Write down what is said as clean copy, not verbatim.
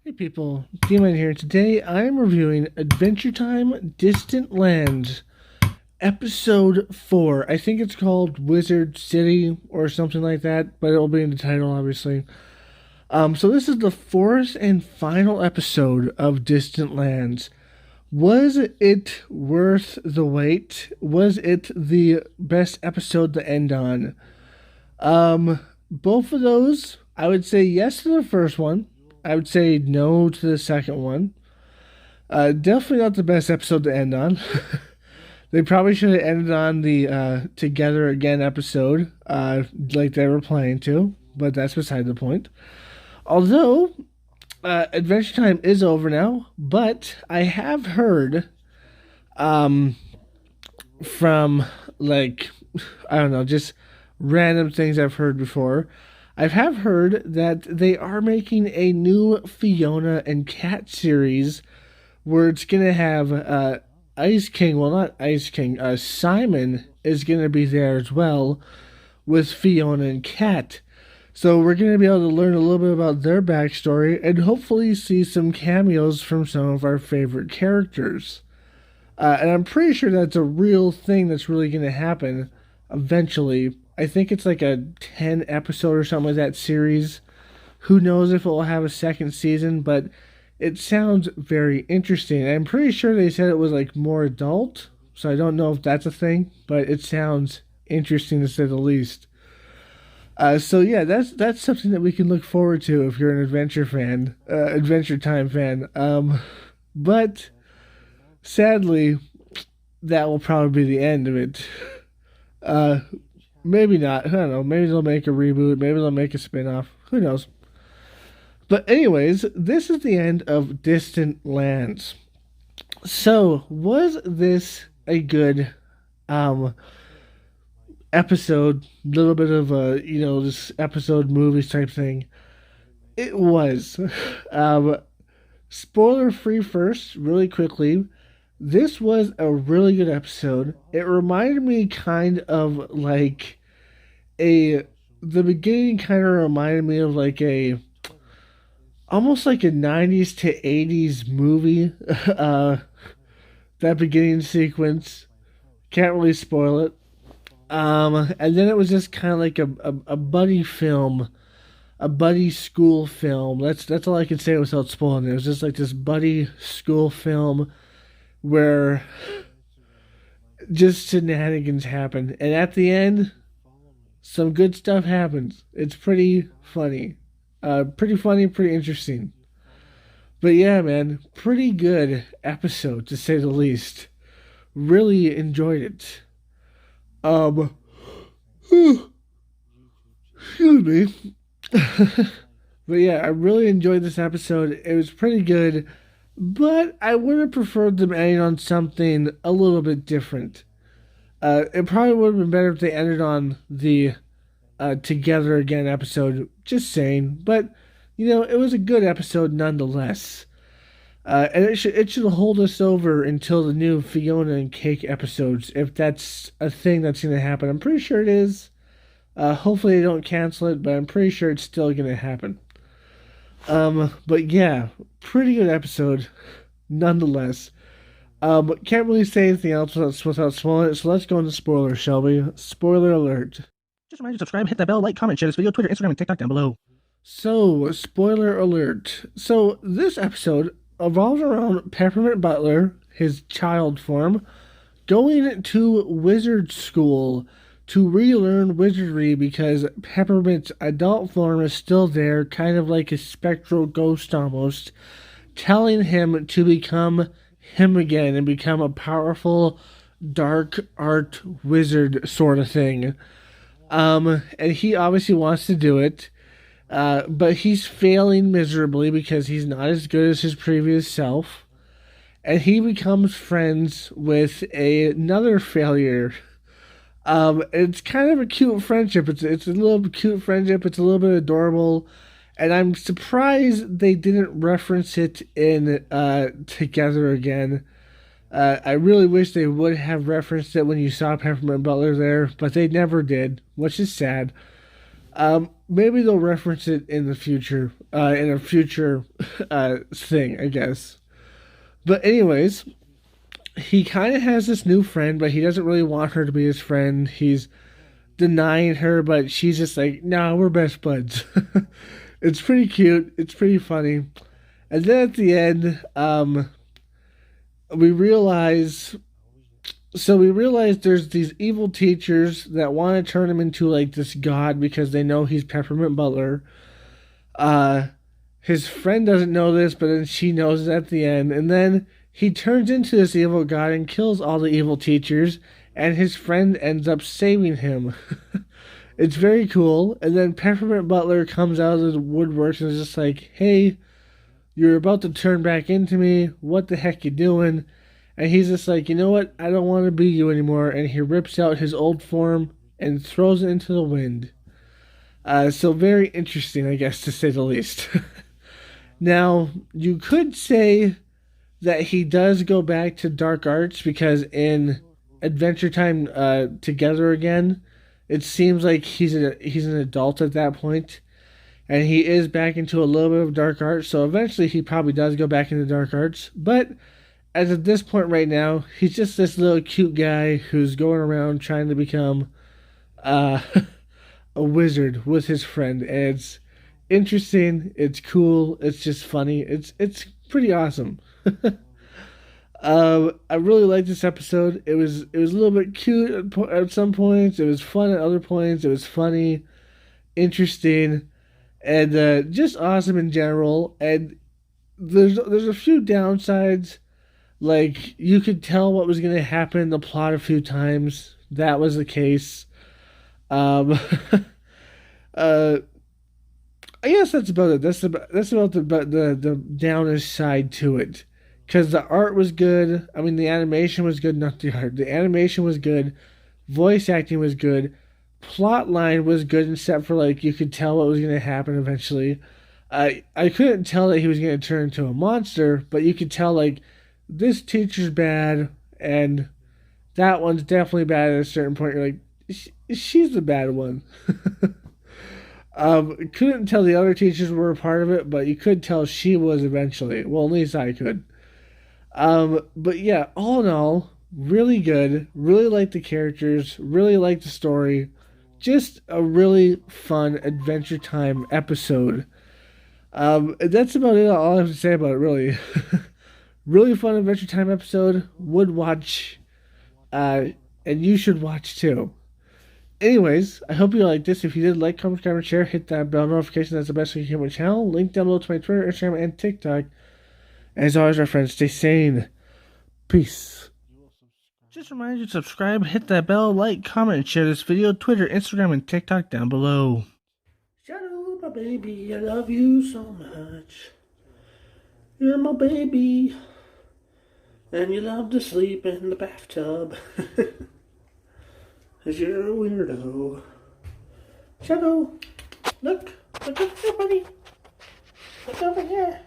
Hey people, D-Man here. Today I'm reviewing Adventure Time Distant Lands, Episode 4. I think it's called Wizard City or something like that, but it'll be in the title, obviously. So this is the fourth and final episode of Distant Lands. Was it worth the wait? Was it the best episode to end on? Both of those, I would say yes to the first one. I would say no to the second one. Definitely not the best episode to end on. They probably should have ended on the Together Again episode, like they were planning to, but that's beside the point. Although, Adventure Time is over now, but I have heard from, like, I don't know, just random things I've heard before. I have heard that they are making a new Fiona and Cat series where it's going to have Ice King, well, not Ice King, Simon is going to be there as well with Fiona and Cat. So we're going to be able to learn a little bit about their backstory and hopefully see some cameos from some of our favorite characters. And I'm pretty sure that's a real thing that's really going to happen eventually. I think it's like a 10 episode or something like that series. Who knows if it will have a second season, but it sounds very interesting. I'm pretty sure they said it was like more adult, so I don't know if that's a thing, but it sounds interesting to say the least. So yeah, that's something that we can look forward to if you're an Adventure Time fan. But sadly, that will probably be the end of it. Maybe not. I don't know. Maybe they'll make a reboot. Maybe they'll make a spin-off. Who knows? But anyways, this is the end of Distant Lands. So, was this a good episode? Little bit of a, this episode movies type thing. It was. Spoiler free first, really quickly. This was a really good episode. It reminded me kind of like the beginning kind of reminded me of like almost like a 90s to 80s movie. That beginning sequence. Can't really spoil it. And then it was just kind of like a buddy film, a buddy school film. That's all I can say without spoiling it. It was just like this buddy school film where just shenanigans happen. And at the end, some good stuff happens. It's pretty funny. Pretty interesting. But yeah, man, pretty good episode to say the least. Really enjoyed it. Excuse me. But yeah, I really enjoyed this episode. It was pretty good. But I would have preferred them ending on something a little bit different. It probably would have been better if they ended on the Together Again episode. Just saying. But, it was a good episode nonetheless. And it should hold us over until the new Fiona and Cake episodes, if that's a thing that's going to happen. I'm pretty sure it is. Hopefully they don't cancel it, but I'm pretty sure it's still going to happen. But yeah, pretty good episode, nonetheless. Can't really say anything else without spoiling it, so let's go into spoilers, shall we? Spoiler alert. Just remind you to subscribe, hit that bell, like, comment, share this video, Twitter, Instagram, and TikTok down below. So, spoiler alert. So, this episode revolves around Peppermint Butler, his child form, going to wizard school to relearn wizardry because Peppermint's adult form is still there, kind of like a spectral ghost almost, telling him to become him again and become a powerful dark art wizard sort of thing. And he obviously wants to do it, but he's failing miserably because he's not as good as his previous self. And he becomes friends with another failure. It's kind of a cute friendship. It's a little cute friendship. It's a little bit adorable, and I'm surprised they didn't reference it in Together Again. I really wish they would have referenced it when you saw Peppermint Butler there, but they never did, which is sad. maybe they'll reference it in the future, in a future thing, I guess. But anyways, he kind of has this new friend, but he doesn't really want her to be his friend. He's denying her, but she's just like, "No, we're best buds." It's pretty cute. It's pretty funny. And then at the end, we realize. So we realize there's these evil teachers that want to turn him into like this god because they know he's Peppermint Butler. Uh, his friend doesn't know this, but then she knows it at the end, and then he turns into this evil god and kills all the evil teachers, and his friend ends up saving him. It's very cool. And then Peppermint Butler comes out of the woodworks and is just like, "Hey, you're about to turn back into me. What the heck you doing?" And he's just like, "You know what? I don't want to be you anymore." And he rips out his old form and throws it into the wind. So very interesting, I guess, to say the least. Now, you could say that he does go back to dark arts because in Adventure Time Together Again, it seems like he's an adult at that point, and he is back into a little bit of dark arts. So eventually, he probably does go back into dark arts. But as of this point right now, he's just this little cute guy who's going around trying to become uh, a wizard with his friend, and it's interesting. It's cool. It's just funny. It's pretty awesome. I really liked this episode. It was a little bit cute at some points. It was fun at other points. It was funny, interesting, and just awesome in general. And there's a few downsides. Like you could tell what was going to happen in the plot a few times. That was the case. Um, uh, I guess that's about it. That's about the downest side to it, because the art was good. I mean, the animation was good. Not the art. The animation was good. Voice acting was good. Plot line was good, except for like you could tell what was going to happen eventually. I couldn't tell that he was going to turn into a monster, but you could tell like this teacher's bad and that one's definitely bad at a certain point. You're like, she's the bad one. Couldn't tell the other teachers were a part of it, but you could tell she was eventually. Well, at least I could. But yeah, all in all, really good. Really like the characters. Really like the story. Just a really fun Adventure Time episode. That's about it. All I have to say about it, really. Really fun Adventure Time episode. Would watch. And you should watch too. Anyways, I hope you liked this. If you did, like, comment, subscribe, and share. Hit that bell notification. That's the best way to keep my channel. Link down below to my Twitter, Instagram, and TikTok. As always, my friends, stay sane. Peace. Just remind you to subscribe, hit that bell, like, comment, and share this video. Twitter, Instagram, and TikTok down below. Shadow, my baby, I love you so much. You're my baby. And you love to sleep in the bathtub. 'Cause you're a weirdo. Shadow, look at your buddy. Look over here.